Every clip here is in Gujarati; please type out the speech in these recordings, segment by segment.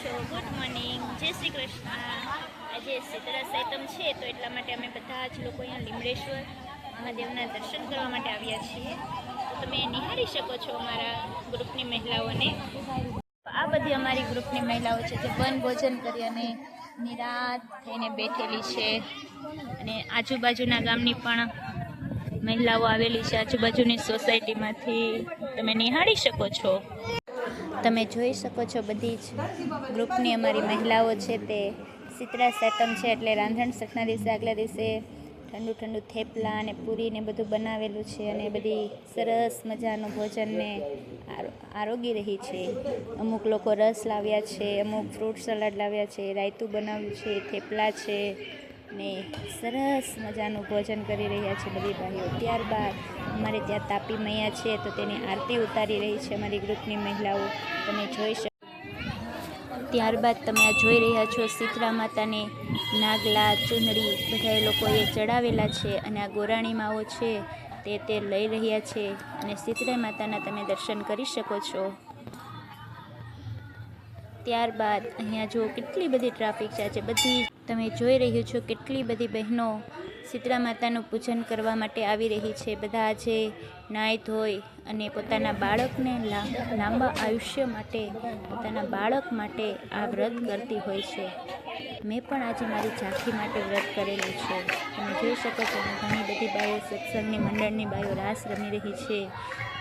છો? ગુડ મોર્નિંગ, જય શ્રી કૃષ્ણ. આજે શીતળા સાતમ છે તો એટલા માટે અમે બધા જ લોકો અહીંયા લીમડેશ્વર મહાદેવના દર્શન કરવા માટે આવ્યા છીએ. તો તમે નિહાળી શકો છો અમારા ગ્રુપની મહિલાઓને. આ બધી અમારી ગ્રુપની મહિલાઓ છે જે વનભોજન કરી અને નિરાત થઈને બેઠેલી છે. અને આજુબાજુના ગામની પણ મહિલાઓ આવેલી છે, આજુબાજુની સોસાયટીમાંથી. તમે નિહાળી શકો છો. તમે જોઈ શકો છો બધી જ ગ્રુપની અમારી મહિલાઓ છે તે શીતળા સાતમ છે એટલે રાંધણ સઠના દિવસે આગલા દિવસે ઠંડુ ઠંડુ થેપલા અને પૂરી ને બધું બનાવેલું છે અને બધી સરસ મજાનું ભોજનને આરોગી રહી છે. અમુક લોકો રસ લાવ્યા છે, અમુક ફ્રૂટ સલાડ લાવ્યા છે, રાયતું બનાવ્યું છે, થેપલા છે ને સરસ મજાનું ભોજન કરી રહ્યા છે બધી ભાઈઓ. ત્યારબાદ અમારે ત્યાં તાપી મૈયા છે તો તેની આરતી ઉતારી રહી છે અમારી ગ્રુપની મહિલાઓ. તમે જોઈ શકો. ત્યારબાદ તમે આ જોઈ રહ્યા છો શીતળા માતાને નાગલા ચૂંદડી બધા લોકોએ ચડાવેલા છે અને આ ગોરાણી માઓ છે તે લઈ રહ્યા છે અને શીતળા માતાના તમે દર્શન કરી શકો છો. ત્યારબાદ અહીંયા જો કેટલી બધી ટ્રાફિક છે, બધી તમે જોઈ રહ્યું છો કેટલી બધી બહેનો શીતળા માતાનું પૂજન કરવા માટે આવી રહી છે. બધા આજે નાહી ધોઈ અને પોતાના બાળકને લાંબા આયુષ્ય માટે, પોતાના બાળક માટે આ વ્રત કરતી હોય છે. મેં પણ આજે મારી ઝાંખી માટે વ્રત કરેલું છે. તમે જોઈ શકો છો ઘણી બધી બાયો સત્સંગની મંડળની બાયો રાસ રમી રહી છે.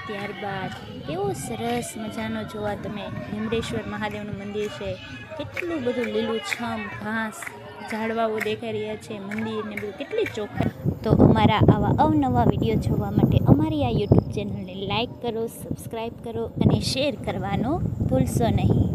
ત્યારબાદ કેવો સરસ મજાનો જોવા તમે લીમડેશ્વર મહાદેવનું મંદિર છે. કેટલું બધું લીલુંછમ ઘાસ ઝાડવાઓ દેખાઈ રહ્યા છે, મંદિરને બધું કેટલી ચોખ્ખા. તો અમારા આવા અવનવા વિડીયો જોવા માટે અમારી આ યુટ્યુબ ચેનલને લાઈક કરો, સબસ્ક્રાઈબ કરો અને શેર કરવાનો ભૂલશો નહીં.